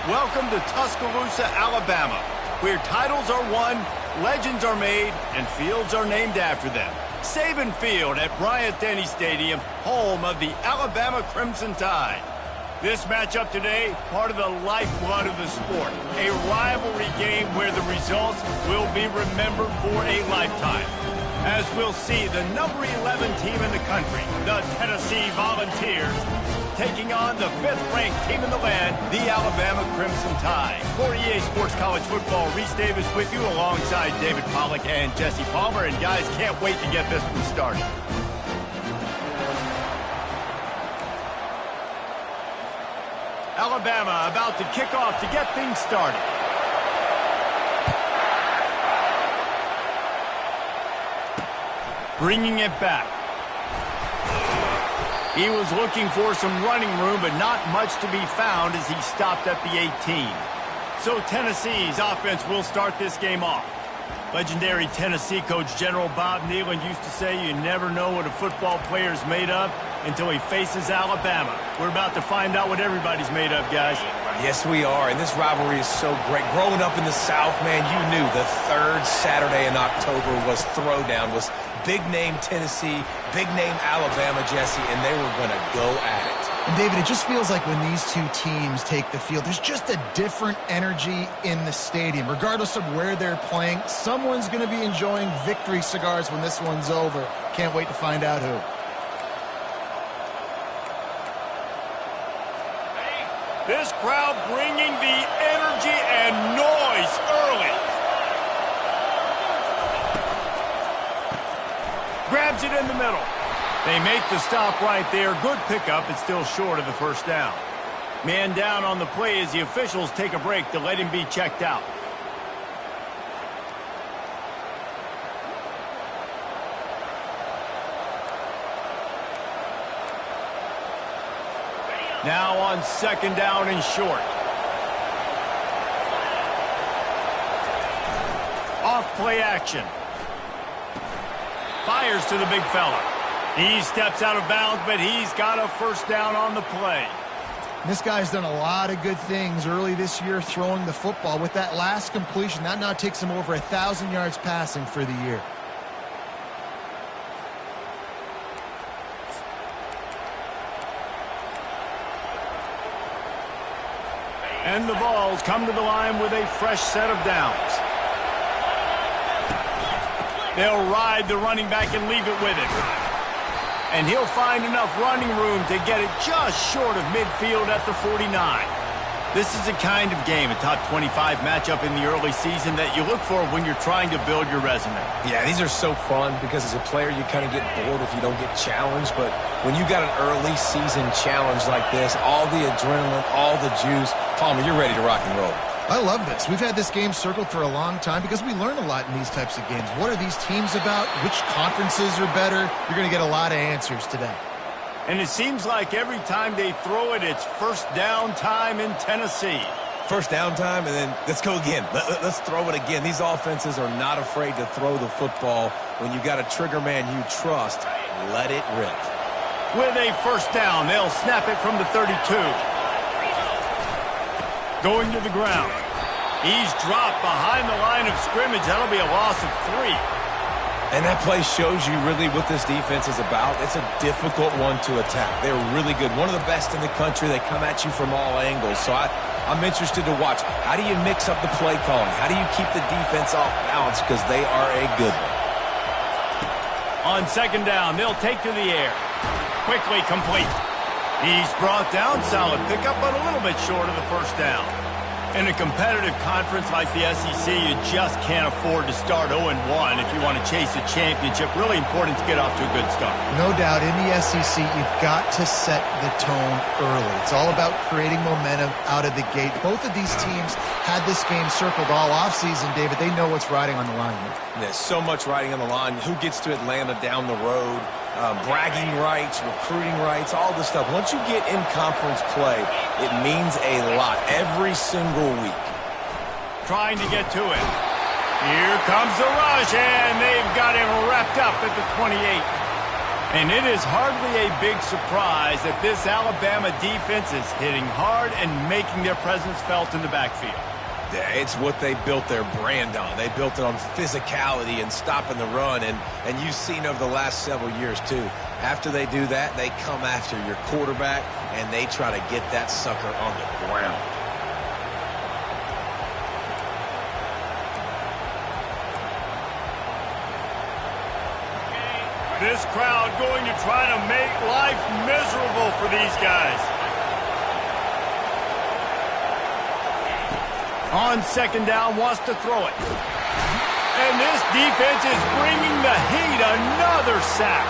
Welcome to Tuscaloosa, Alabama, where titles are won, legends are made, and fields are named after them. Saban Field at Bryant-Denny Stadium, home of the Alabama Crimson Tide. This matchup today, part of the lifeblood of the sport. A rivalry game where the results will be remembered for a lifetime. As we'll see, the number 11 team in the country, the Tennessee Volunteers, taking on the 5th-ranked team in the land, the Alabama Crimson Tide. For EA Sports College Football, Reese Davis with you alongside David Pollack and Jesse Palmer. And guys, can't wait to get this one started. Alabama about to kick off to get things started. Bringing it back. He was looking for some running room, but not much to be found as he stopped at the 18. So Tennessee's offense will start this game off. Legendary Tennessee coach General Bob Neyland used to say you never know what a football player is made of until he faces Alabama. We're about to find out what everybody's made of, guys. Yes, we are, and this rivalry is so great. Growing up in the South, man, you knew the third Saturday in October was throwdown, was big name Tennessee, big name Alabama, Jesse, and they were going to go at it. And David, it just feels like when these two teams take the field, there's just a different energy in the stadium. Regardless of where they're playing, someone's going to be enjoying victory cigars when this one's over. Can't wait to find out who. This crowd bringing the energy and noise early. Grabs it in the middle. They make the stop right there. Good pickup, but still short of the first down. Man down on the play as the officials take a break to let him be checked out. Now on 2nd down and short. Off play action. Fires to the big fella. He steps out of bounds, but he's got a first down on the play. This guy's done a lot of good things early this year throwing the football. With that last completion, that now takes him over 1,000 yards passing for the year. And the Vols come to the line with a fresh set of downs. They'll ride the running back and leave it with him. And he'll find enough running room to get it just short of midfield at the 49. This is the kind of game, a top 25 matchup in the early season, that you look for when you're trying to build your resume. Yeah, these are so fun because as a player you kind of get bored if you don't get challenged. But when you got an early season challenge like this, all the adrenaline, all the juice, Palmer, you're ready to rock and roll. I love this. We've had this game circled for a long time because we learn a lot in these types of games. What are these teams about? Which conferences are better? You're going to get a lot of answers today. And it seems like every time they throw it, it's first down time in Tennessee. First down time, and then let's go again. Let's throw it again. These offenses are not afraid to throw the football. When you got a trigger man you trust, let it rip. With a first down, they'll snap it from the 32. Going to the ground. He's dropped behind the line of scrimmage. That'll be a loss of 3. And that play shows you really what this defense is about. It's a difficult one to attack. They're really good. One of the best in the country. They come at you from all angles. So I'm interested to watch. How do you mix up the play calling? How do you keep the defense off balance? Because they are a good one. On 2nd down, they'll take to the air. Quickly complete. He's brought down. Solid pickup, but a little bit short of the first down. In a competitive conference like the SEC, you just can't afford to start 0-1 if you want to chase a championship. Really important to get off to a good start. No doubt, in the SEC, you've got to set the tone early. It's all about creating momentum out of the gate. Both of these teams had this game circled all offseason, David. They know what's riding on the line here. There's so much riding on the line. Who gets to Atlanta down the road? Bragging rights, recruiting rights, all this stuff. Once you get in conference play, it means a lot every single week. Trying to get to it. Here comes the rush, and they've got him wrapped up at the 28. And it is hardly a big surprise that this Alabama defense is hitting hard and making their presence felt in the backfield. Yeah, it's what they built their brand on. They built it on physicality and stopping the run, and you've seen over the last several years, too. After they do that, they come after your quarterback, and they try to get that sucker on the ground. This crowd going to try to make life miserable for these guys. On second down, wants to throw it. And this defense is bringing the heat. Another sack.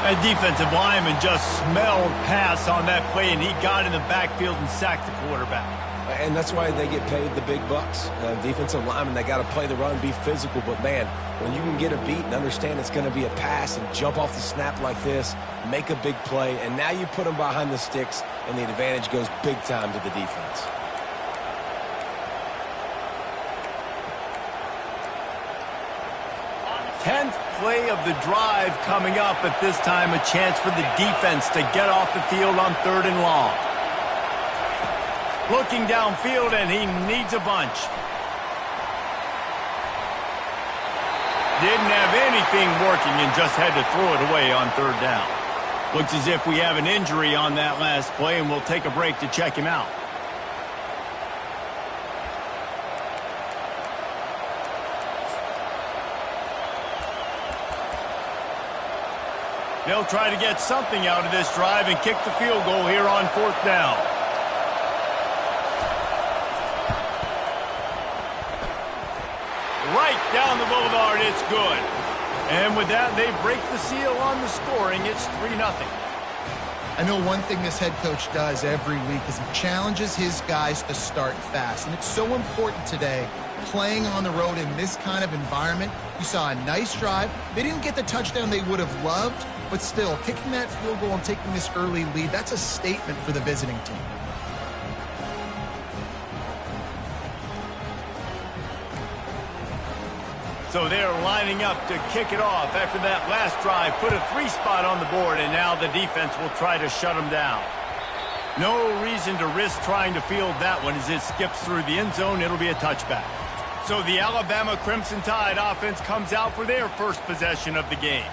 A defensive lineman just smelled pass on that play, and he got in the backfield and sacked the quarterback. And that's why they get paid the big bucks. Defensive linemen, they got to play the run, be physical. But, man, when you can get a beat and understand it's going to be a pass and jump off the snap like this, make a big play, and now you put them behind the sticks, and the advantage goes big time to the defense. Tenth play of the drive coming up. At this time, a chance for the defense to get off the field on 3rd and long. Looking downfield, and he needs a bunch. Didn't have anything working and just had to throw it away on 3rd down. Looks as if we have an injury on that last play, and we'll take a break to check him out. They'll try to get something out of this drive and kick the field goal here on 4th down. Right down the boulevard, it's good. And with that, they break the seal on the scoring. It's 3-0. I know one thing this head coach does every week is he challenges his guys to start fast. And it's so important today, playing on the road in this kind of environment. You saw a nice drive. They didn't get the touchdown they would have loved, but still, kicking that field goal and taking this early lead, that's a statement for the visiting team. So they're lining up to kick it off after that last drive. Put a 3 spot on the board, and now the defense will try to shut them down. No reason to risk trying to field that one as it skips through the end zone. It'll be a touchback. So the Alabama Crimson Tide offense comes out for their first possession of the game.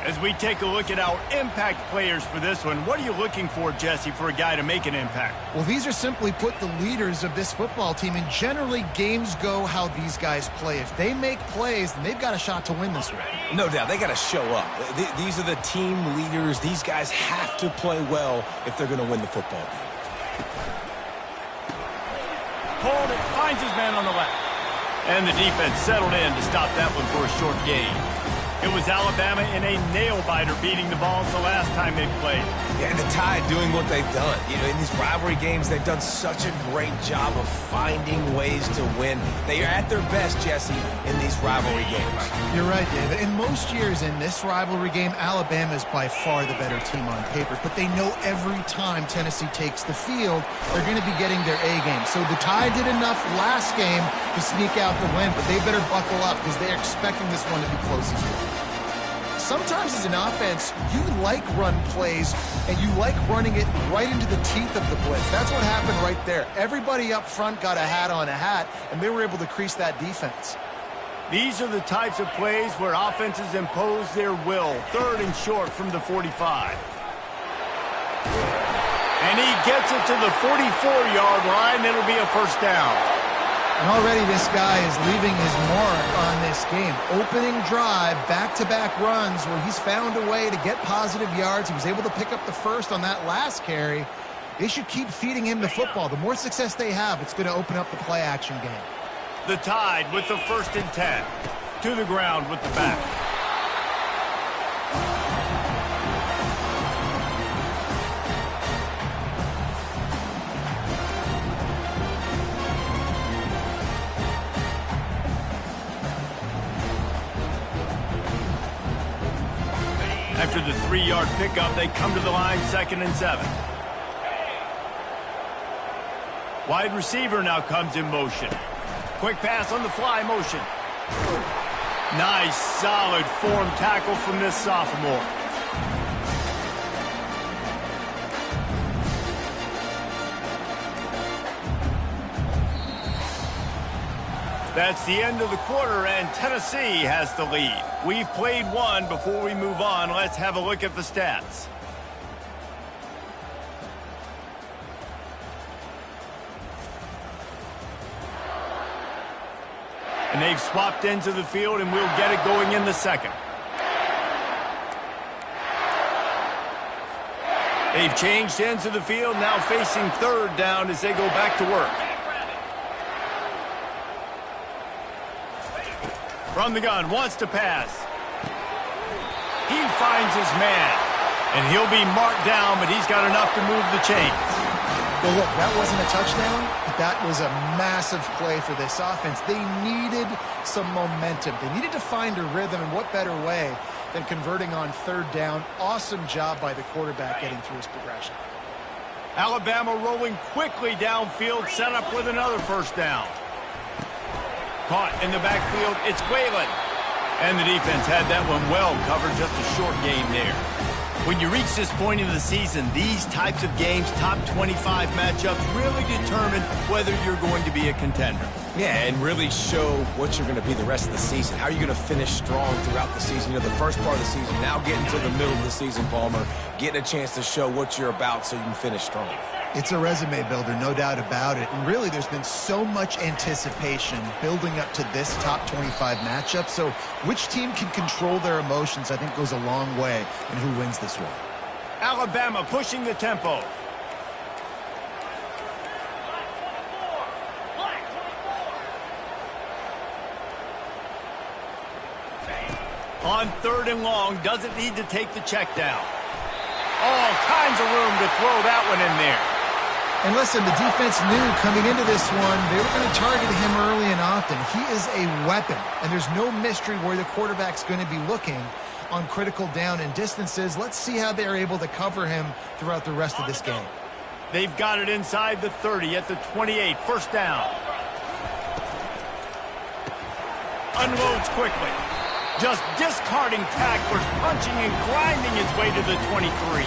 As we take a look at our impact players for this one, what are you looking for, Jesse, for a guy to make an impact? Well, these are simply put the leaders of this football team, and generally games go how these guys play. If they make plays, then they've got a shot to win this one. No doubt, they got to show up. These are the team leaders. These guys have to play well if they're going to win the football game. Hold it, finds his man on the left. And the defense settled in to stop that one for a short gain. It was Alabama in a nail-biter beating the Vols the last time they played. Yeah, and the Tide doing what they've done. You know, in these rivalry games, they've done such a great job of finding ways to win. They are at their best, Jesse, in these rivalry games. You're right, David. In most years in this rivalry game, Alabama is by far the better team on paper. But they know every time Tennessee takes the field, they're going to be getting their A game. So the Tide did enough last game to sneak out the win, but they better buckle up because they're expecting this one to be close as well. Sometimes as an offense, you like run plays, and you like running it right into the teeth of the blitz. That's what happened right there. Everybody up front got a hat on a hat, and they were able to crease that defense. These are the types of plays where offenses impose their will. 3rd and short from the 45. And he gets it to the 44-yard line. It'll be a first down. And already this guy is leaving his mark on this game. Opening drive, back-to-back runs where he's found a way to get positive yards. He was able to pick up the first on that last carry. They should keep feeding him the football. The more success they have, it's going to open up the play-action game. The Tide with the 1st and 10. To the ground with the back. After the 3-yard pickup, they come to the line 2nd and 7. Wide receiver now comes in motion. Quick pass on the fly motion. Nice, solid form tackle from this sophomore. That's the end of the quarter, and Tennessee has the lead. We've played one. Before we move on, let's have a look at the stats. And they've swapped ends of the field, and we'll get it going in the second. They've changed ends of the field, now facing third down as they go back to work. From the gun, wants to pass. He finds his man, and he'll be marked down, but he's got enough to move the chains. Well, look, that wasn't a touchdown, but that was a massive play for this offense. They needed some momentum. They needed to find a rhythm, and what better way than converting on third down. Awesome job by the quarterback getting through his progression. Alabama rolling quickly downfield, set up with another first down. Caught in the backfield, it's Whalen. And the defense had that one well covered, just a short game there. When you reach this point in the season, these types of games, top 25 matchups, really determine whether you're going to be a contender. Yeah, and really show what you're going to be the rest of the season. How are you going to finish strong throughout the season? You know, the first part of the season, now getting to the middle of the season, Palmer, getting a chance to show what you're about so you can finish strong. It's a resume builder, no doubt about it. And really, there's been so much anticipation building up to this top 25 matchup. So which team can control their emotions, I think, goes a long way in who wins this one. Alabama pushing the tempo. On third and long, doesn't need to take the check down. All kinds of room to throw that one in there. And listen, the defense knew coming into this one, they were going to target him early and often. He is a weapon, and there's no mystery where the quarterback's going to be looking on critical down and distances. Let's see how they're able to cover him throughout the rest of this game. They've got it inside the 30 at the 28, first down. Unloads quickly. Just discarding tacklers, punching and grinding his way to the 23.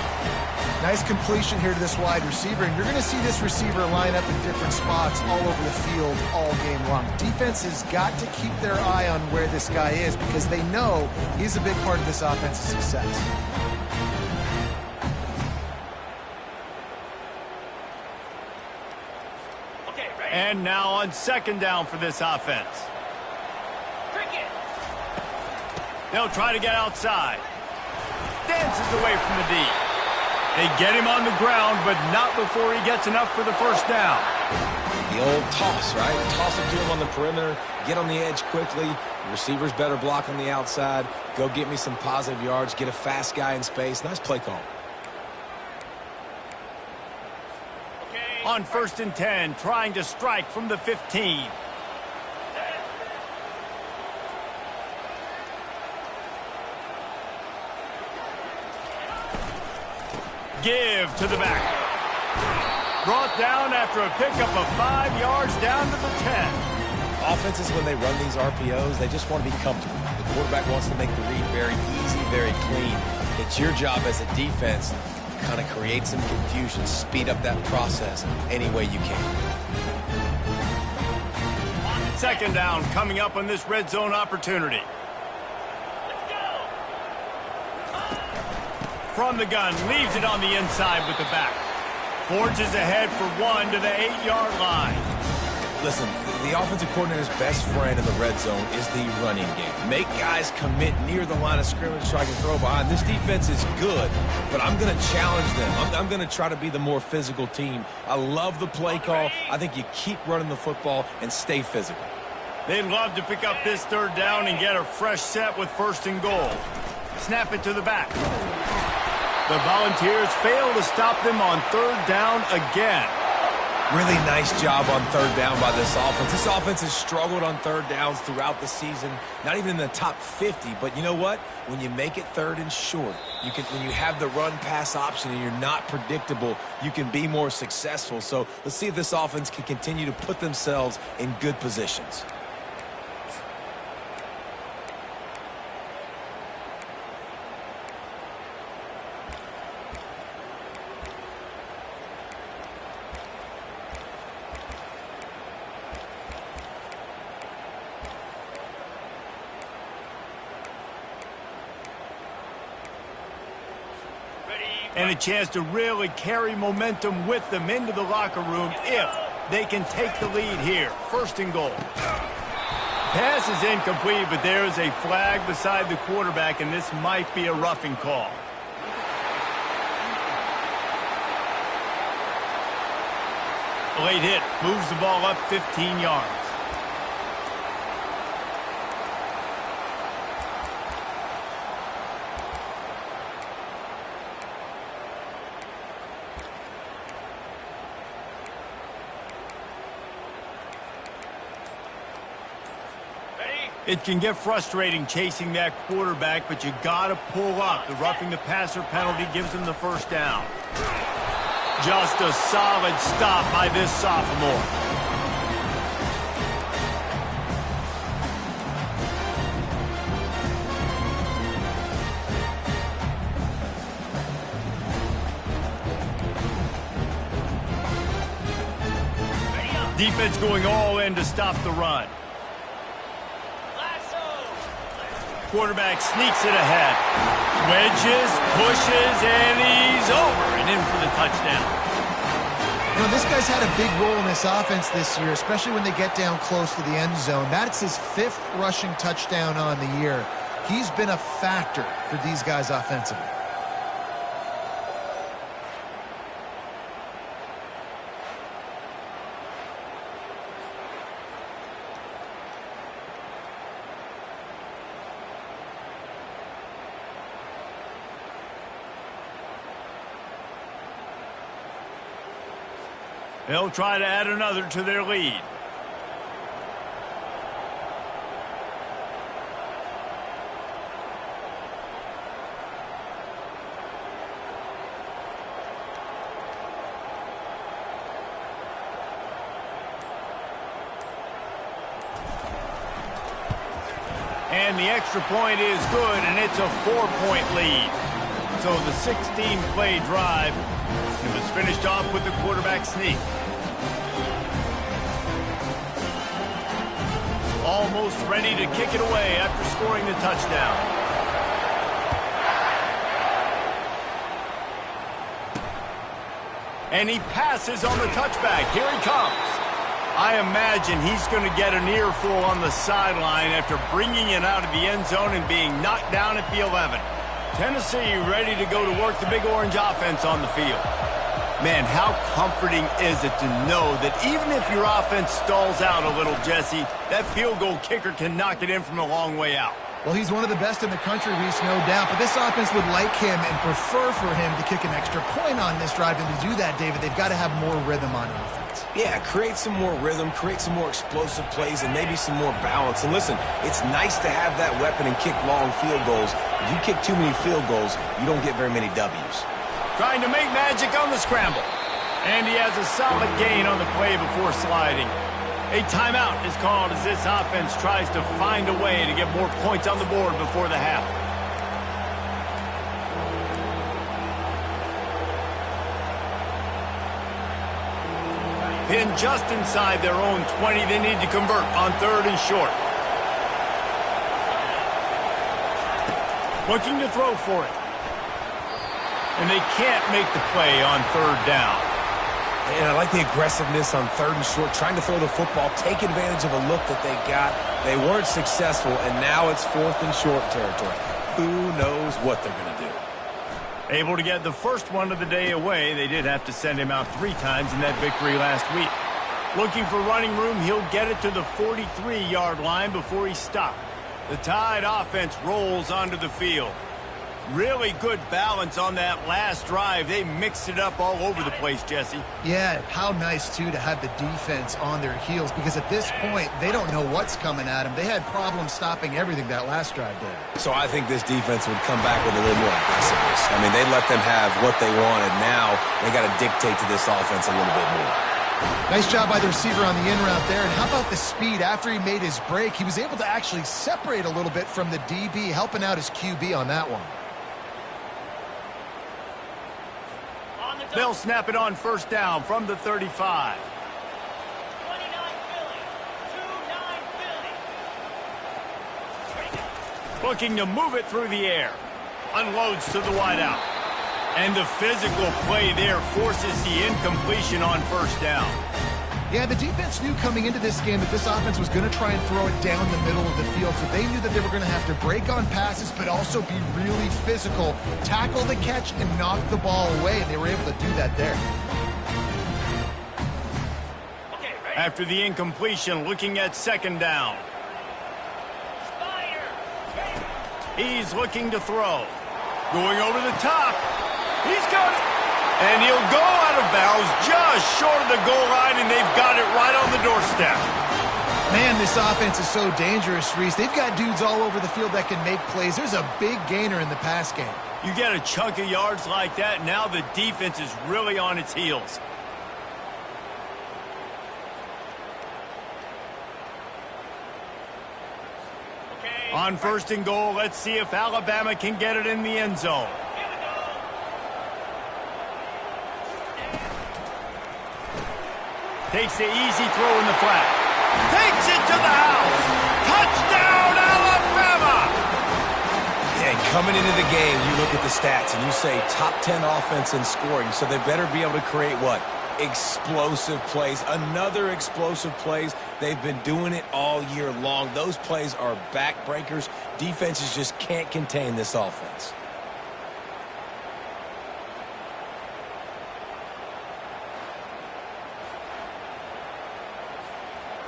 Nice completion here to this wide receiver, and you're going to see this receiver line up in different spots all over the field all game long. Defense has got to keep their eye on where this guy is because they know he's a big part of this offense's success. And now on second down for this offense. They'll try to get outside. Dances away from the D. They get him on the ground, but not before he gets enough for the first down. The old toss, right? Toss it to him on the perimeter, get on the edge quickly. The receiver's better block on the outside. Go get me some positive yards, get a fast guy in space. Nice play call. On first and 10, trying to strike from the 15. Give to the back. Brought down after a pickup of 5 yards down to the 10. Offenses, when they run these RPOs, they just want to be comfortable. The quarterback wants to make the read very easy, very clean. It's your job as a defense to kind of create some confusion, speed up that process any way you can. Second down coming up on this red zone opportunity. From the gun, leaves it on the inside with the back. Forges ahead for one to the 8-yard line. Listen, the offensive coordinator's best friend in the red zone is the running game. Make guys commit near the line of scrimmage so I can throw behind. This defense is good, but I'm going to challenge them. I'm going to try to be the more physical team. I love the play call. I think you keep running the football and stay physical. They'd love to pick up this third down and get a fresh set with first and goal. Snap it to the back. The Volunteers fail to stop them on third down again. Really nice job on third down by this offense. This offense has struggled on third downs throughout the season, not even in the top 50. But you know what? When you make it third and short, when you have the run-pass option and you're not predictable, you can be more successful. So let's see if this offense can continue to put themselves in good positions. And a chance to really carry momentum with them into the locker room if they can take the lead here. First and goal. Pass is incomplete, but there is a flag beside the quarterback, and this might be a roughing call. Late hit moves the ball up 15 yards. It can get frustrating chasing that quarterback, but you gotta pull up. The roughing the passer penalty gives him the first down. Just a solid stop by this sophomore. Defense going all in to stop the run. Quarterback sneaks it ahead. Wedges, pushes, and he's over and in for the touchdown. You know, this guy's had a big role in this offense this year, especially when they get down close to the end zone. That's his 5th rushing touchdown on the year. He's been a factor for these guys offensively. They'll try to add another to their lead. And the extra point is good, and it's a 4-point lead. So the 16-play drive, it was finished off with the quarterback sneak. Almost ready to kick it away after scoring the touchdown. And he passes on the touchback. Here he comes. I imagine he's going to get an earful on the sideline after bringing it out of the end zone and being knocked down at the 11. Tennessee ready to go to work the Big Orange offense on the field. Man, how comforting is it to know that even if your offense stalls out a little, Jesse, that field goal kicker can knock it in from a long way out. Well, he's one of the best in the country, Reese, no doubt. But this offense would like him and prefer for him to kick an extra point on this drive. And to do that, David, they've got to have more rhythm on offense. Yeah, create some more rhythm, create some more explosive plays, and maybe some more balance. And listen, it's nice to have that weapon and kick long field goals. If you kick too many field goals, you don't get very many W's. Trying to make magic on the scramble. And he has a solid gain on the play before sliding. A timeout is called as this offense tries to find a way to get more points on the board before the half. Pinned just inside their own 20, they need to convert on 3rd and short. Looking to throw for it. And they can't make the play on 3rd down. And I like the aggressiveness on 3rd and short, trying to throw the football, take advantage of a look that they got. They weren't successful, and now it's 4th and short territory. Who knows what they're going to do? Able to get the first one of the day away. They did have to send him out 3 times in that victory last week. Looking for running room, he'll get it to the 43-yard line before he stopped. The Tide offense rolls onto the field. Really good balance on that last drive. They mixed it up all over the place, Jesse. Yeah, how nice, too, to have the defense on their heels, because at this point, they don't know what's coming at them. They had problems stopping everything that last drive did. So I think this defense would come back with a little more aggressiveness. I mean, they let them have what they wanted. Now they got to dictate to this offense a little bit more. Nice job by the receiver on the in route there. And how about the speed? After he made his break, he was able to actually separate a little bit from the DB, helping out his QB on that one. They'll snap it on 1st down from the 35. 29 Philly. Looking to move it through the air. Unloads to the wideout. And the physical play there forces the incompletion on first down. Yeah, the defense knew coming into this game that this offense was going to try and throw it down the middle of the field, so they knew that they were going to have to break on passes but also be really physical, tackle the catch, and knock the ball away, and they were able to do that there. After the incompletion, looking at second down. He's looking to throw. Going over the top. He's got it. And he'll go out of bounds just short of the goal line, and they've got it right on the doorstep. Man, this offense is so dangerous, Reese. They've got dudes all over the field that can make plays. There's a big gainer in the pass game. You get a chunk of yards like that, now the defense is really on its heels. On first and goal, let's see if Alabama can get it in the end zone. Takes the easy throw in the flat. Takes it to the house. Touchdown, Alabama! Yeah, and coming into the game, you look at the stats and you say top 10 offense in scoring, so they better be able to create what? Explosive plays. Another explosive plays. They've been doing it all year long. Those plays are backbreakers. Defenses just can't contain this offense.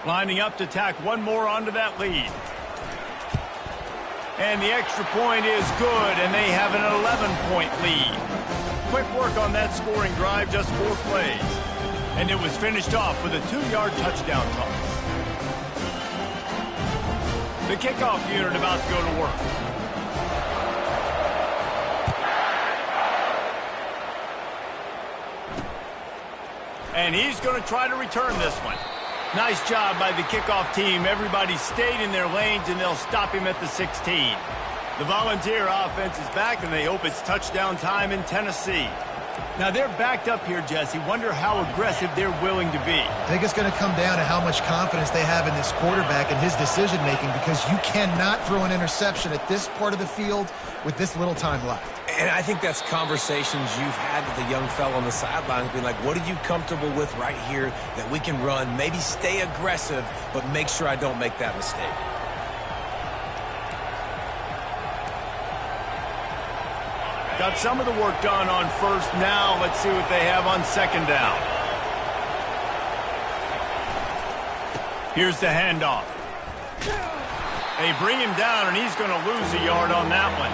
Lining up to tack one more onto that lead. And the extra point is good, and they have an 11-point lead. Quick work on that scoring drive, just 4 plays. And it was finished off with a 2-yard touchdown toss. The kickoff unit about to go to work. And he's going to try to return this one. Nice job by the kickoff team. Everybody stayed in their lanes, and they'll stop him at the 16. The Volunteer offense is back, and they hope it's touchdown time in Tennessee. Now, they're backed up here, Jesse. Wonder how aggressive they're willing to be. I think it's going to come down to how much confidence they have in this quarterback and his decision-making, because you cannot throw an interception at this part of the field with this little time left. And I think that's conversations you've had with the young fellow on the sidelines, being like, what are you comfortable with right here that we can run? Maybe stay aggressive, but make sure I don't make that mistake. Got some of the work done on first. Now let's see what they have on second down. Here's the handoff. They bring him down, and he's going to lose a yard on that one.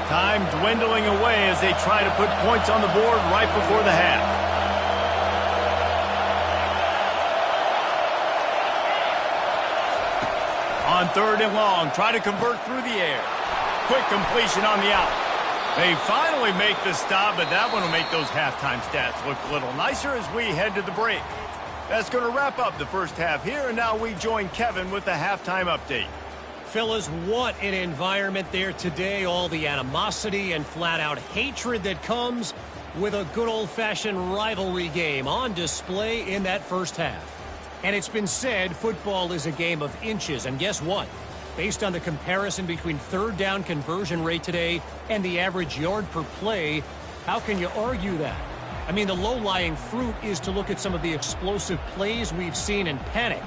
Time dwindling away as they try to put points on the board right before the half. On third and long, try to convert through the air. Quick completion on the out. They finally make the stop, but that one will make those halftime stats look a little nicer as we head to the break. That's going to wrap up the first half here, and now we join Kevin with the halftime update. Fellas, what an environment there today. All the animosity and flat-out hatred that comes with a good old-fashioned rivalry game on display in that first half. And it's been said football is a game of inches, and guess what? Based on the comparison between third down conversion rate today and the average yard per play, how can you argue that? I mean, the low-lying fruit is to look at some of the explosive plays we've seen and panic.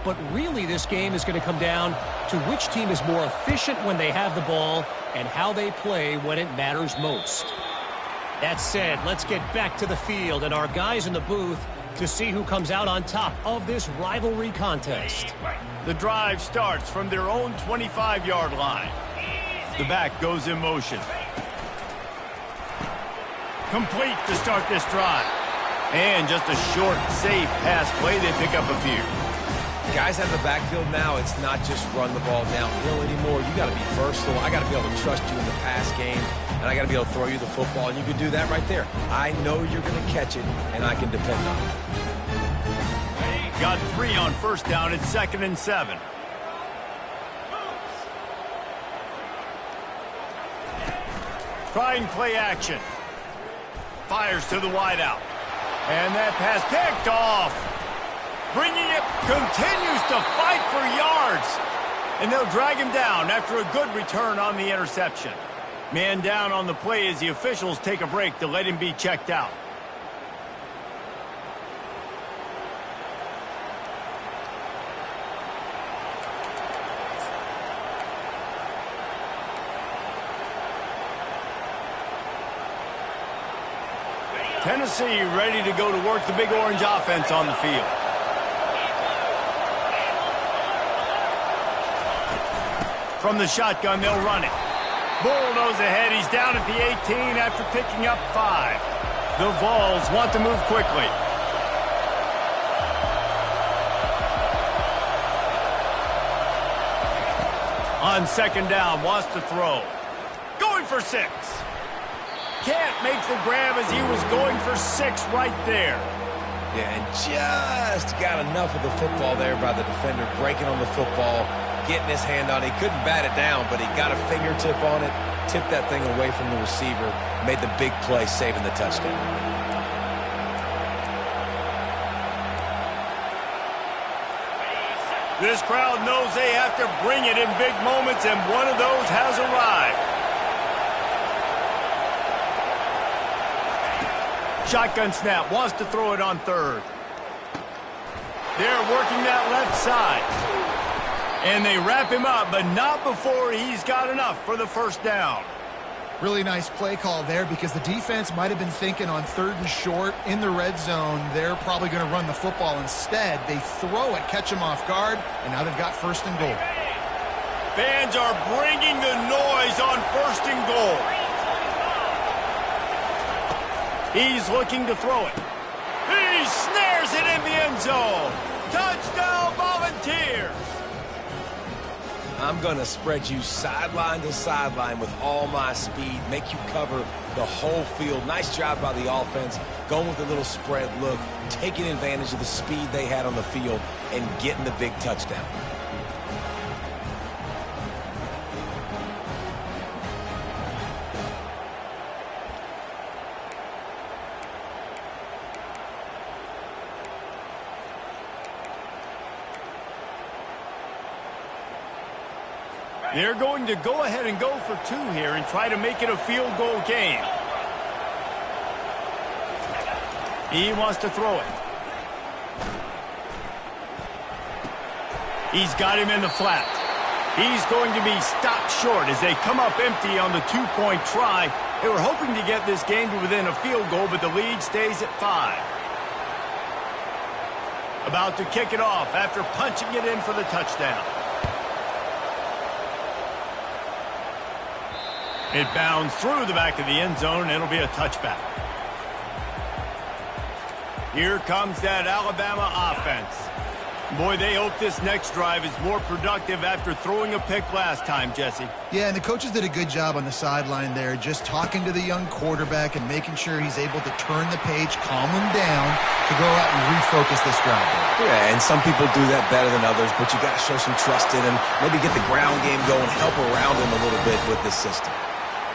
But really, this game is going to come down to which team is more efficient when they have the ball and how they play when it matters most. That said, let's get back to the field and our guys in the booth to see who comes out on top of this rivalry contest. The drive starts from their own 25-yard line. The back goes in motion. Complete to start this drive. And just a short, safe pass play. They pick up a few. Guys out of the backfield now, it's not just run the ball downhill anymore. You got to be versatile. I got to be able to trust you in the pass game, and I got to be able to throw you the football, and you can do that right there. I know you're going to catch it, and I can depend on it. Got 3 on first down. It's 2nd and 7. Try and play action. Fires to the wideout. And that pass picked off. Bringing it, continues to fight for yards. And they'll drag him down after a good return on the interception. Man down on the play as the officials take a break to let him be checked out. Tennessee ready to go to work the Big Orange offense on the field. From the shotgun, they'll run it. Bulldoze ahead. He's down at the 18 after picking up 5. The Vols want to move quickly. On second down, wants to throw. Going for 6. Can't make the grab as he was going for 6 right there. Yeah, and just got enough of the football there by the defender, breaking on the football, getting his hand on it. He couldn't bat it down, but he got a fingertip on it, tipped that thing away from the receiver, made the big play, saving the touchdown. This crowd knows they have to bring it in big moments, and one of those has arrived. Shotgun snap, wants to throw it on third. They're working that left side. And they wrap him up, but not before he's got enough for the first down. Really nice play call there because the defense might have been thinking on 3rd and short in the red zone. They're probably going to run the football instead. They throw it, catch him off guard, and now they've got 1st and goal. Fans are bringing the noise on 1st and goal. He's looking to throw it. He snares it in the end zone. Touchdown, Volunteers. I'm going to spread you sideline to sideline with all my speed, make you cover the whole field. Nice job by the offense, going with a little spread look, taking advantage of the speed they had on the field, and getting the big touchdown. They're going to go ahead and go for 2 here and try to make it a field goal game. He wants to throw it. He's got him in the flat. He's going to be stopped short as they come up empty on the 2-point try. They were hoping to get this game to within a field goal, but the lead stays at 5. About to kick it off after punching it in for the touchdown. It bounds through the back of the end zone, and it'll be a touchback. Here comes that Alabama offense. Boy, they hope this next drive is more productive after throwing a pick last time, Jesse. Yeah, and the coaches did a good job on the sideline there, just talking to the young quarterback and making sure he's able to turn the page, calm him down, to go out and refocus this drive. Yeah, and some people do that better than others, but you got to show some trust in him, maybe get the ground game going, help around him a little bit with this system.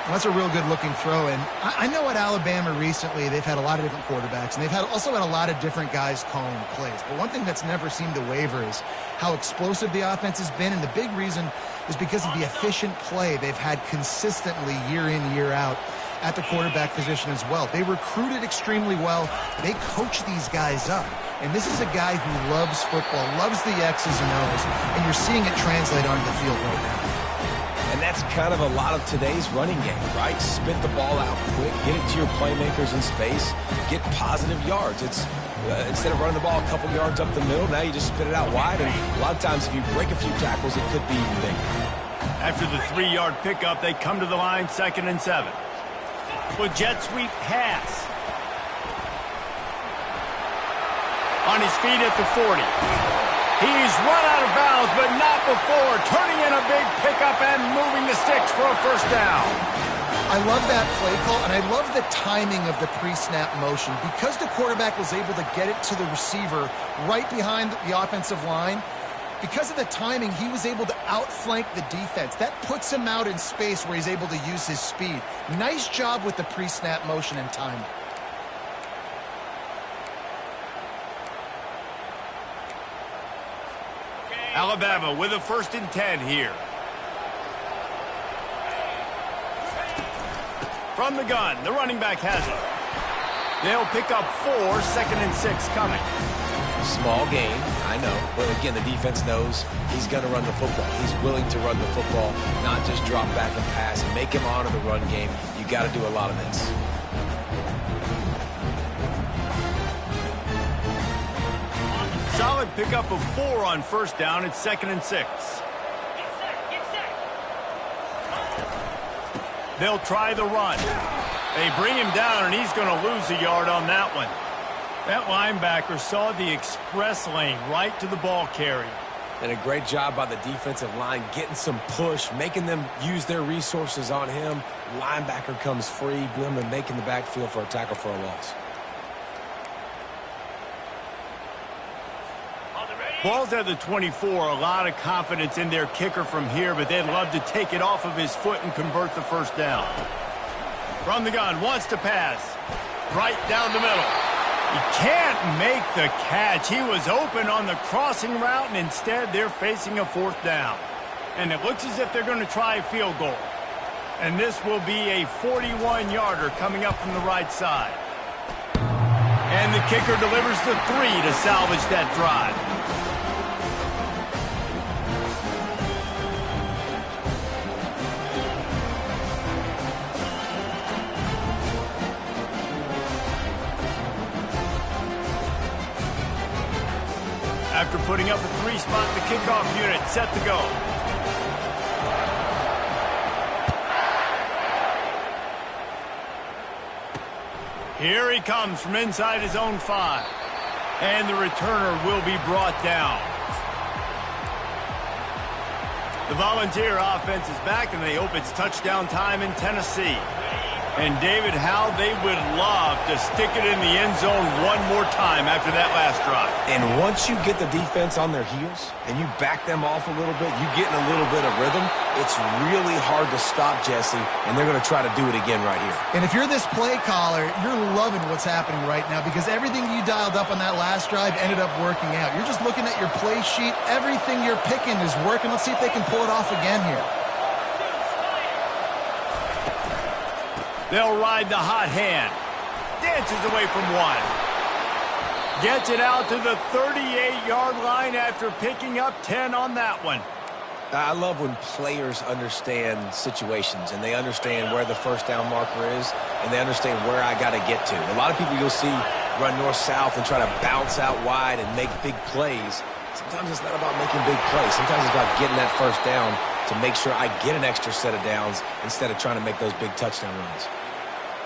Well, that's a real good-looking throw, and I know at Alabama recently they've had a lot of different quarterbacks, and they've also had a lot of different guys calling plays. But one thing that's never seemed to waver is how explosive the offense has been, and the big reason is because of the efficient play they've had consistently year in, year out at the quarterback position as well. They recruited extremely well. They coach these guys up. And this is a guy who loves football, loves the X's and O's, and you're seeing it translate onto the field right now. And that's kind of a lot of today's running game, right? Spit the ball out quick, get it to your playmakers in space, get positive yards. It's instead of running the ball a couple yards up the middle, now you just spit it out wide. And a lot of times if you break a few tackles, it could be even bigger. After the 3-yard pickup, they come to the line, 2nd and 7. With jet sweep pass. On his feet at the 40. He's run out of bounds, but not before turning in a big pickup and moving the sticks for a first down. I love that play call, and I love the timing of the pre-snap motion. Because the quarterback was able to get it to the receiver right behind the offensive line, because of the timing, he was able to outflank the defense. That puts him out in space where he's able to use his speed. Nice job with the pre-snap motion and timing. Alabama with a 1st and 10 here. From the gun, the running back has it. They'll pick up 4, 2nd and 6 coming. Small gain, I know. But again, the defense knows he's going to run the football. He's willing to run the football, not just drop back and pass and make him honor the run game. You got to do a lot of this. Solid pickup of 4 on 1st down. It's 2nd and 6. They'll try the run. They bring him down, and he's going to lose a yard on that one. That linebacker saw the express lane right to the ball carrier. And a great job by the defensive line getting some push, making them use their resources on him. Linebacker comes free, boom, and making the backfield for a tackle for a loss. Ball's at the 24. A lot of confidence in their kicker from here, but they'd love to take it off of his foot and convert the 1st down. From the gun, wants to pass. Right down the middle. He can't make the catch. He was open on the crossing route, and instead they're facing a 4th down. And it looks as if they're going to try a field goal. And this will be a 41-yarder coming up from the right side. And the kicker delivers the 3 to salvage that drive. After putting up a 3-spot, the kickoff unit set to go. Here he comes from inside his own 5. And the returner will be brought down. The Volunteer offense is back, and they hope it's touchdown time in Tennessee. And, David, how they would love to stick it in the end zone one more time after that last drive. And once you get the defense on their heels and you back them off a little bit, you get in a little bit of rhythm, it's really hard to stop, Jesse, and they're going to try to do it again right here. And if you're this play caller, you're loving what's happening right now because everything you dialed up on that last drive ended up working out. You're just looking at your play sheet. Everything you're picking is working. Let's see if they can pull it off again here. They'll ride the hot hand. Dances away from 1. Gets it out to the 38-yard line after picking up 10 on that one. I love when players understand situations and they understand where the 1st down marker is and they understand where I got to get to. A lot of people you'll see run north-south and try to bounce out wide and make big plays. Sometimes it's not about making big plays. Sometimes it's about getting that 1st down to make sure I get an extra set of downs instead of trying to make those big touchdown runs.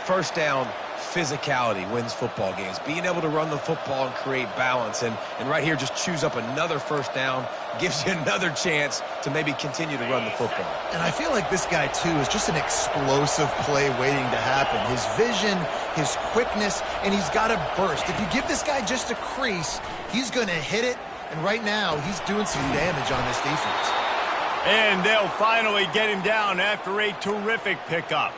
1st down, physicality wins football games. Being able to run the football and create balance. And right here, just choose up another 1st down, gives you another chance to maybe continue to run the football. And I feel like this guy, too, is just an explosive play waiting to happen. His vision, his quickness, and he's got a burst. If you give this guy just a crease, he's going to hit it. And right now, he's doing some damage on this defense. And they'll finally get him down after a terrific pickup.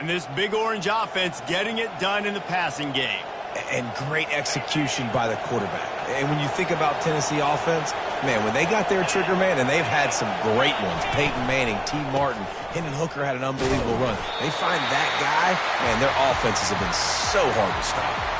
And this Big Orange offense getting it done in the passing game. And great execution by the quarterback. And when you think about Tennessee offense, man, when they got their trigger man, and they've had some great ones, Peyton Manning, T. Martin, Hendon Hooker had an unbelievable run. They find that guy, man, their offenses have been so hard to stop.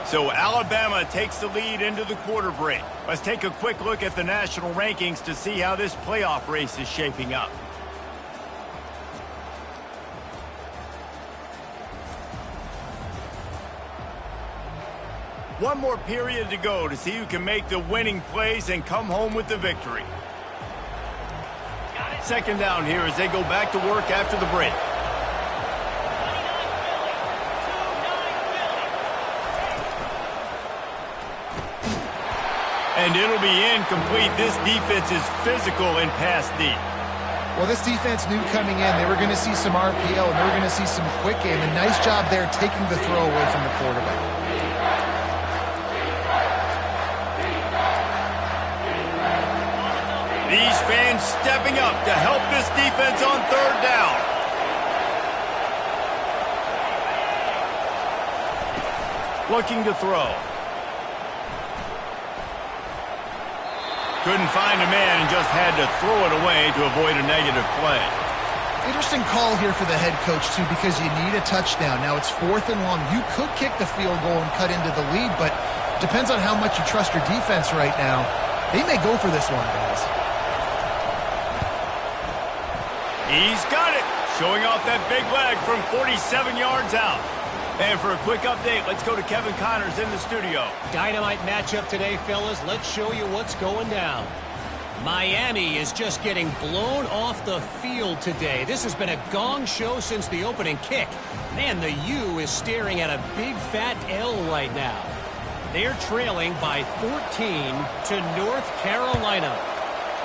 So Alabama takes the lead into the quarter break. Let's take a quick look at the national rankings to see how this playoff race is shaping up. One more period to go to see who can make the winning plays and come home with the victory. 2nd down here as they go back to work after the break. And it'll be incomplete. This defense is physical and pass deep. Well, this defense knew coming in they were going to see some RPO and they were going to see some quick game. And nice job there taking the throw away from the quarterback. These fans stepping up to help this defense on 3rd down. looking to throw. Couldn't find a man and just had to throw it away to avoid a negative play. Interesting call here for the head coach, too, because you need a touchdown. Now it's 4th and long. You could kick the field goal and cut into the lead, but depends on how much you trust your defense right now. They may go for this one, guys. He's got it, showing off that big leg from 47 yards out. And for a quick update, let's go to Kevin Connors in the studio. Dynamite matchup today, fellas. Let's show you what's going down. Miami is just getting blown off the field today. This has been a gong show since the opening kick. Man, the U is staring at a big fat L right now. They're trailing by 14 to North Carolina.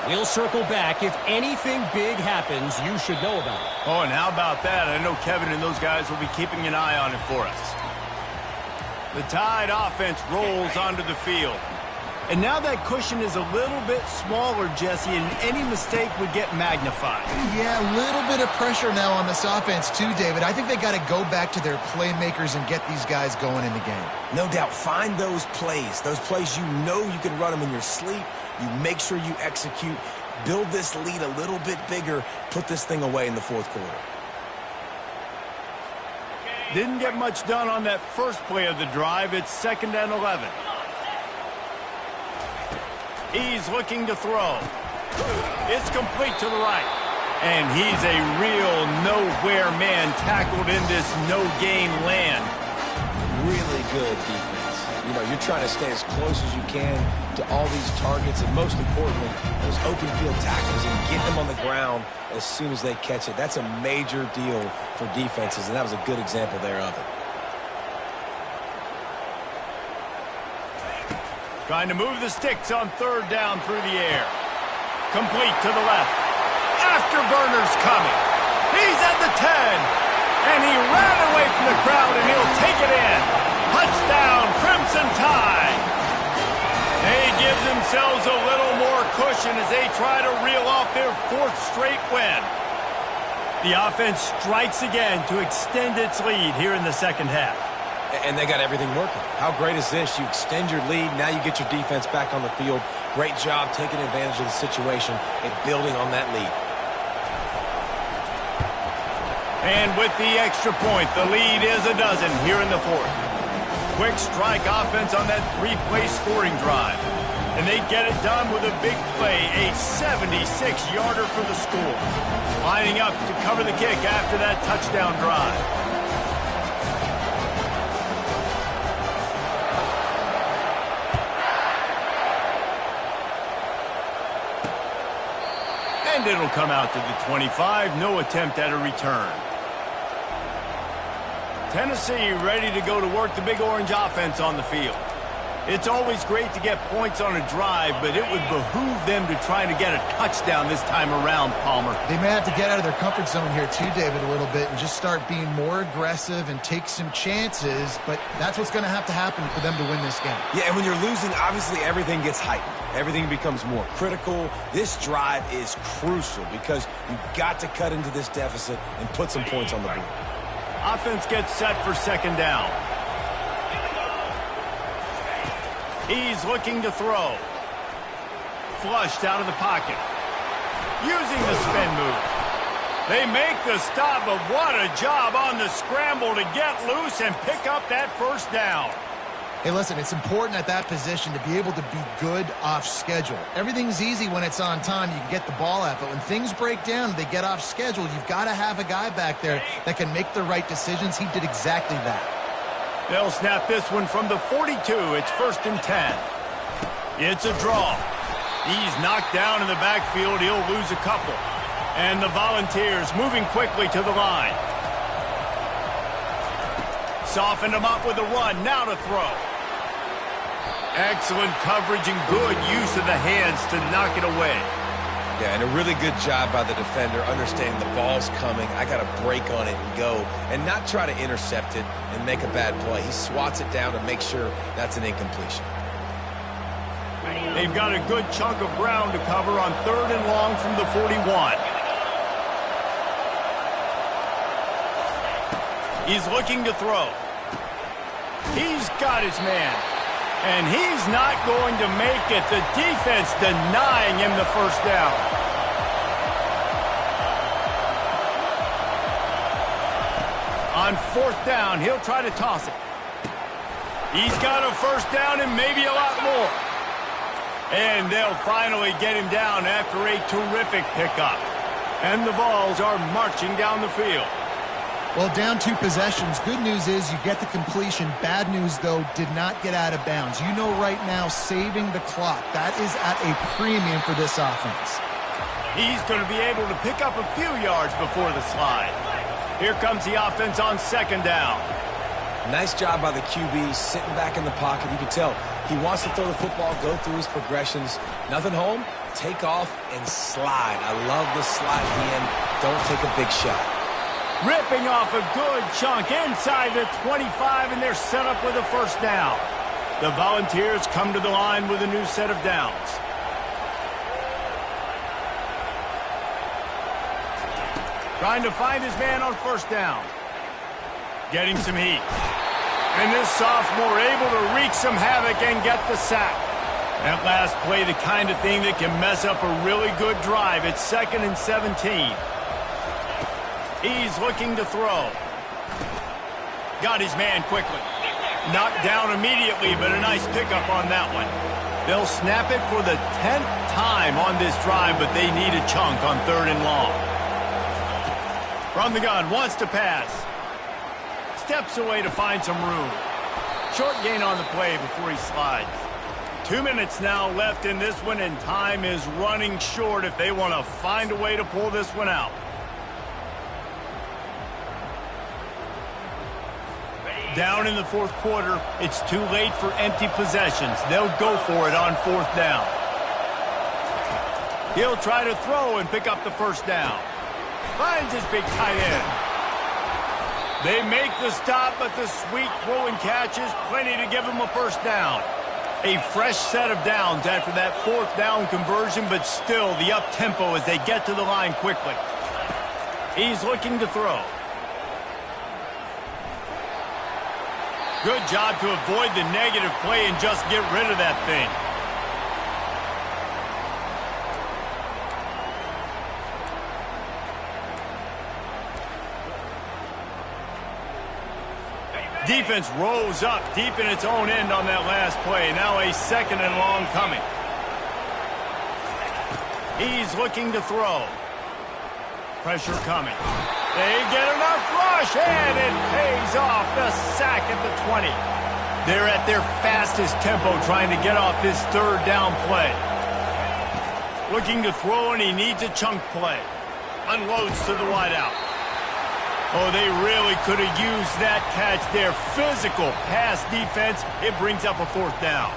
We'll circle back. If anything big happens, you should know about it. Oh, and how about that? I know Kevin and those guys will be keeping an eye on it for us. The Tide offense rolls onto the field. And now that cushion is a little bit smaller, Jesse, and any mistake would get magnified. Yeah, a little bit of pressure now on this offense too, David. I think they got to go back to their playmakers and get these guys going in the game. No doubt. Find those plays you know you can run them in your sleep. You make sure you execute. Build this lead a little bit bigger. Put this thing away in the 4th quarter. Didn't get much done on that first play of the drive. It's 2nd and 11. He's looking to throw. It's complete to the right. And he's a real nowhere man tackled in this no-gain land. Really good defense. You know, you're trying to stay as close as you can to all these targets, and most importantly, those open field tackles, and get them on the ground as soon as they catch it. That's a major deal for defenses, and that was a good example there of it. Trying to move the sticks on 3rd down through the air. Complete to the left. Afterburner's coming. He's at the 10. And he ran away from the crowd, and he'll take it in. Touchdown, Crimson Tide. They give themselves a little more cushion as they try to reel off their 4th straight win. The offense strikes again to extend its lead here in the 2nd half. And they got everything working. How great is this? You extend your lead. Now you get your defense back on the field. Great job taking advantage of the situation and building on that lead. And with the extra point, the lead is a dozen here in the 4th. Quick strike offense on that 3-play scoring drive. And they get it done with a big play, a 76-yarder for the score. Lining up to cover the kick after that touchdown drive. And it'll come out to the 25. No attempt at a return. Tennessee ready to go to work the Big Orange offense on the field. It's always great to get points on a drive, but it would behoove them to try to get a touchdown this time around, Palmer. They may have to get out of their comfort zone here too, David, a little bit and just start being more aggressive and take some chances, but that's what's going to happen for them to win this game. Yeah, and when you're losing, obviously everything gets heightened. Everything becomes more critical. This drive is crucial because you've got to cut into this deficit and put some points on the board. Offense gets set for 2nd down. He's looking to throw. Flushed out of the pocket. Using the spin move. They make the stop, but what a job on the scramble to get loose and pick up that 1st down. Hey, listen, it's important at that position to be able to be good off schedule. Everything's easy when it's on time. You can get the ball out. But when things break down, they get off schedule, you've got to have a guy back there that can make the right decisions. He did exactly that. They'll snap this one from the 42. It's 1st and 10. It's a draw. He's knocked down in the backfield. He'll lose a couple. And the Volunteers moving quickly to the line. Softened him up with a run. Now to throw. Excellent coverage and good use of the hands to knock it away. Yeah, and a really good job by the defender understanding the ball's coming. I got to break on it and go and not try to intercept it and make a bad play. He swats it down to make sure that's an incompletion. They've got a good chunk of ground to cover on 3rd and long from the 41. He's looking to throw. He's got his man. And he's not going to make it. The defense denying him the first down. On fourth down, he'll try to toss it. He's got a first down and maybe a lot more. And they'll finally get him down after a terrific pickup. And the Vols are marching down the field. Well, down 2 possessions. Good news is you get the completion. Bad news, though, did not get out of bounds. You know right now, saving the clock. That is at a premium for this offense. He's going to be able to pick up a few yards before the slide. Here comes the offense on second down. Nice job by the QB, sitting back in the pocket. You can tell he wants to throw the football, go through his progressions. Nothing home, take off, and slide. I love the slide at the end. Don't take a big shot. Ripping off a good chunk inside the 25, and they're set up with a first down. The Volunteers come to the line with a new set of downs. Trying to find his man on first down. Getting some heat. And this sophomore able to wreak some havoc and get the sack. That last play, the kind of thing that can mess up a really good drive. It's 2nd and 17. He's looking to throw. Got his man quickly. Knocked down immediately, but a nice pickup on that one. They'll snap it for the 10th time on this drive, but they need a chunk on 3rd and long. From the gun, wants to pass. Steps away to find some room. Short gain on the play before he slides. 2 minutes now left in this one, and time is running short if they want to find a way to pull this one out. Down in the 4th quarter, it's too late for empty possessions. They'll go for it on 4th down. He'll try to throw and pick up the first down. Finds his big tight end. They make the stop, but the sweet throw and catch is plenty to give him a first down. A fresh set of downs after that 4th down conversion, but still the up-tempo as they get to the line quickly. He's looking to throw. Good job to avoid the negative play and just get rid of that thing. Defense rose up deep in its own end on that last play. Now a 2nd and long coming. He's looking to throw. Pressure coming. They get enough rush, and it pays off. The sack at the 20. They're at their fastest tempo trying to get off this 3rd down play. Looking to throw, and he needs a chunk play. Unloads to the wideout. Oh, they really could have used that catch there. Physical pass defense. It brings up a 4th down.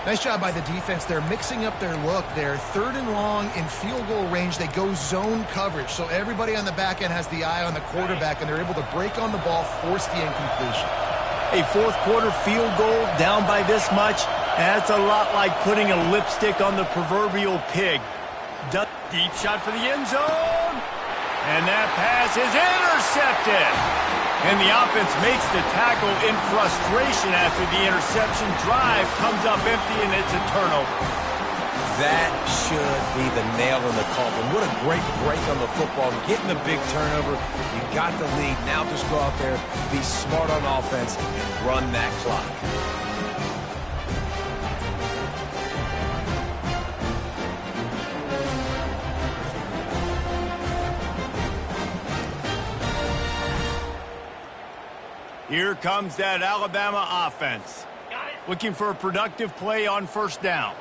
Nice job by the defense. They're mixing up their look there. 3rd and long in field goal range. They go zone coverage. So everybody on the back end has the eye on the quarterback, and they're able to break on the ball, force the incompletion. A 4th quarter field goal down by this much. That's a lot like putting a lipstick on the proverbial pig. Deep shot for the end zone. And that pass is intercepted. And the offense makes the tackle in frustration after the interception. Drive comes up empty, and it's a turnover. That should be the nail in the coffin. What a great break on the football. Getting the big turnover. You got the lead. Now just go out there, be smart on offense, and run that clock. Here comes that Alabama offense. Looking for a productive play on first down.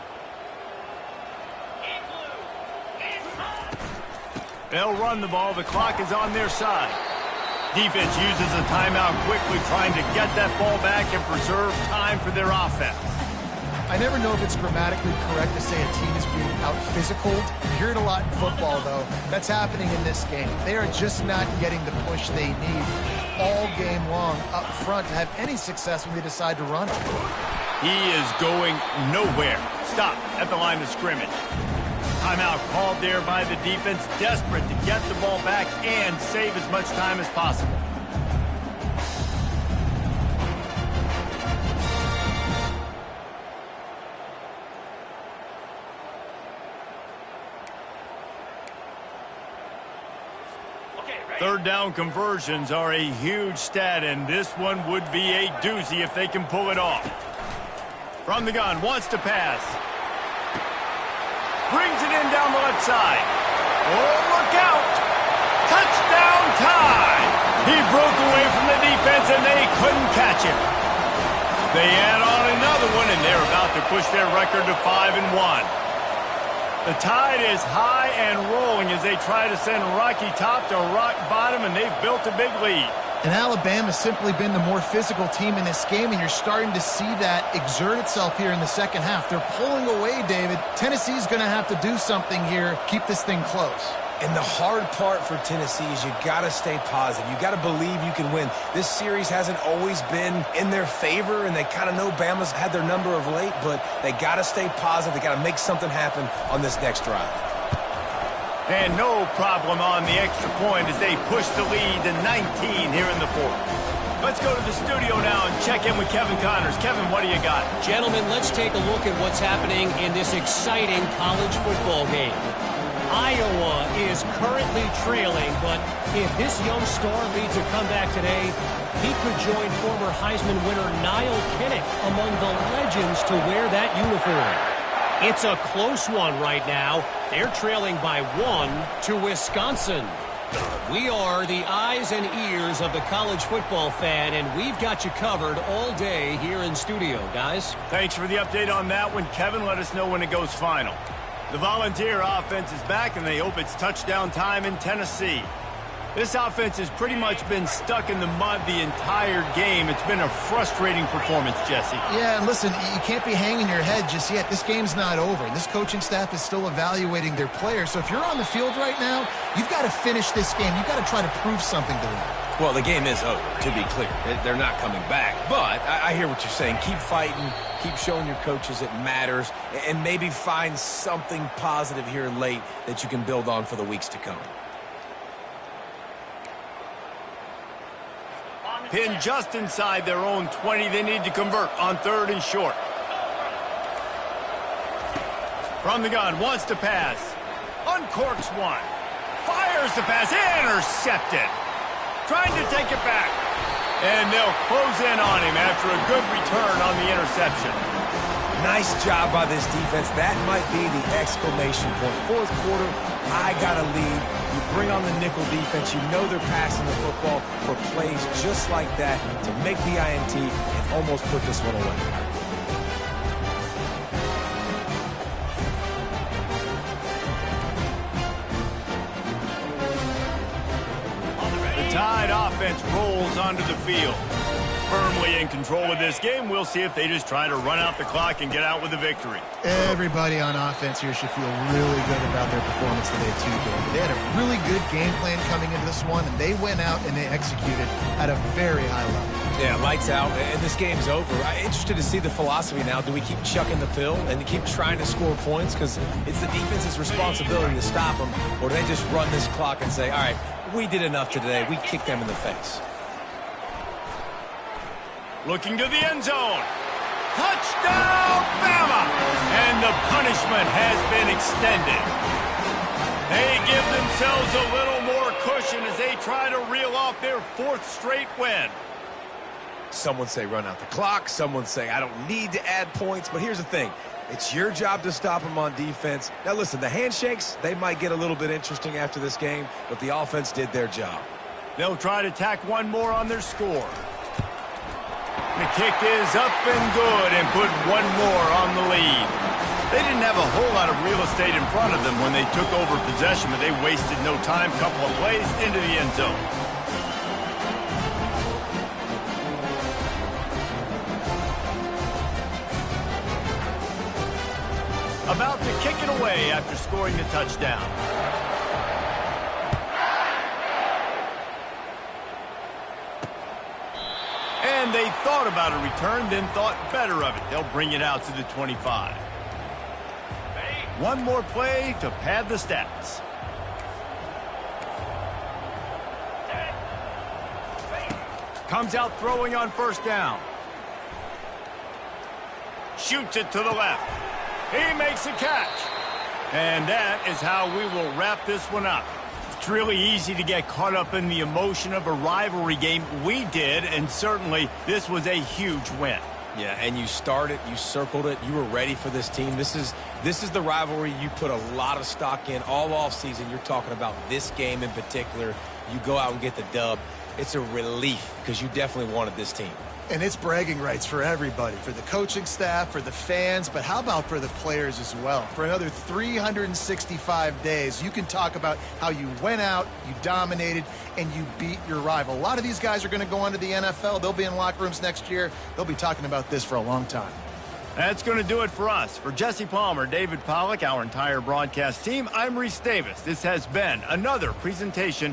They'll run the ball. The clock is on their side. Defense uses a timeout quickly, trying to get that ball back and preserve time for their offense. I never know if it's grammatically correct to say a team is being out-physicaled. You hear it a lot in football, though. That's happening in this game. They are just not getting the push they need all game long up front to have any success when they decide to run it. He is going nowhere. Stop at the line of scrimmage. Timeout called there by the defense, desperate to get the ball back and save as much time as possible. Third down conversions are a huge stat, and this one would be a doozy if they can pull it off. From the gun, wants to pass. Brings it in down the left side. Oh, look out! Touchdown tie! He broke away from the defense, and they couldn't catch him. They add on another one, and they're about to push their record to 5-1. The tide is high and rolling as they try to send Rocky Top to rock bottom, and they've built a big lead. And Alabama's simply been the more physical team in this game, and you're starting to see that exert itself here in the second half. They're pulling away, David. Tennessee's going to have to do something here, keep this thing close. And the hard part for Tennessee is you got to stay positive. You got to believe you can win. This series hasn't always been in their favor, and they kind of know Bama's had their number of late, but they got to stay positive. They got to make something happen on this next drive. And no problem on the extra point as they push the lead to 19 here in the fourth. Let's go to the studio now and check in with Kevin Connors. Kevin, what do you got? Gentlemen, let's take a look at what's happening in this exciting college football game. Iowa is currently trailing, but if this young star leads a comeback today, he could join former Heisman winner Niall Kinnick among the legends to wear that uniform. It's a close one right now. They're trailing by 1 to Wisconsin. We are the eyes and ears of the college football fan, and we've got you covered all day here in studio, guys. Thanks for the update on that one, Kevin. Let us know when it goes final. The Volunteer offense is back, and they hope it's touchdown time in Tennessee. This offense has pretty much been stuck in the mud the entire game. It's been a frustrating performance, Jesse. Yeah, and listen, you can't be hanging your head just yet. This game's not over. This coaching staff is still evaluating their players. So if you're on the field right now, you've got to finish this game. You've got to try to prove something to them. Well, the game is over, to be clear. They're not coming back. But I hear what you're saying. Keep fighting. Keep showing your coaches it matters. And maybe find something positive here late that you can build on for the weeks to come. Pinned just inside their own 20. They need to convert on 3rd and short. From the gun, wants to pass. Uncorks one. Fires the pass. Intercepted. Trying to take it back. And they'll close in on him after a good return on the interception. Nice job by this defense. That might be the exclamation point. Fourth quarter, I got a lead. You bring on the nickel defense. You know they're passing the football for plays just like that to make the INT and almost put this one away. The Tide offense rolls onto the field. Firmly in control of this game. We'll see if they just try to run out the clock and get out with a victory. Everybody on offense here should feel really good about their performance today, too, David. They had a really good game plan coming into this one, and they went out and they executed at a very high level. Yeah, lights out, and this game's over. I'm interested to see the philosophy now. Do we keep chucking the pill and keep trying to score points? Because it's the defense's responsibility to stop them, or do they just run this clock and say, all right, we did enough today. We kicked them in the face. Looking to the end zone. Touchdown, Bama! And the punishment has been extended. They give themselves a little more cushion as they try to reel off their 4th straight win. Some would say run out the clock. Some would say I don't need to add points. But here's the thing. It's your job to stop them on defense. Now, listen, the handshakes, they might get a little bit interesting after this game, but the offense did their job. They'll try to tack one more on their score. The kick is up and good and put one more on the lead. They didn't have a whole lot of real estate in front of them when they took over possession, but they wasted no time. Couple of plays into the end zone. About to kick it away after scoring the touchdown. And they thought about a return, then thought better of it. They'll bring it out to the 25. One more play to pad the stats. Comes out throwing on 1st down. Shoots it to the left. He makes a catch. And that is how we will wrap this one up. It's really easy to get caught up in the emotion of a rivalry game. We did, and certainly this was a huge win. Yeah, and you started, you circled it, you were ready for this team. This is the rivalry you put a lot of stock in all offseason. You're talking about this game in particular. You go out and get the dub. It's a relief because you definitely wanted this team. And it's bragging rights for everybody, for the coaching staff, for the fans, but how about for the players as well? For another 365 days, you can talk about how you went out, you dominated, and you beat your rival. A lot of these guys are going to go on to the NFL. They'll be in locker rooms next year. They'll be talking about this for a long time. That's going to do it for us. For Jesse Palmer, David Pollack, our entire broadcast team, I'm Reese Davis. This has been another presentation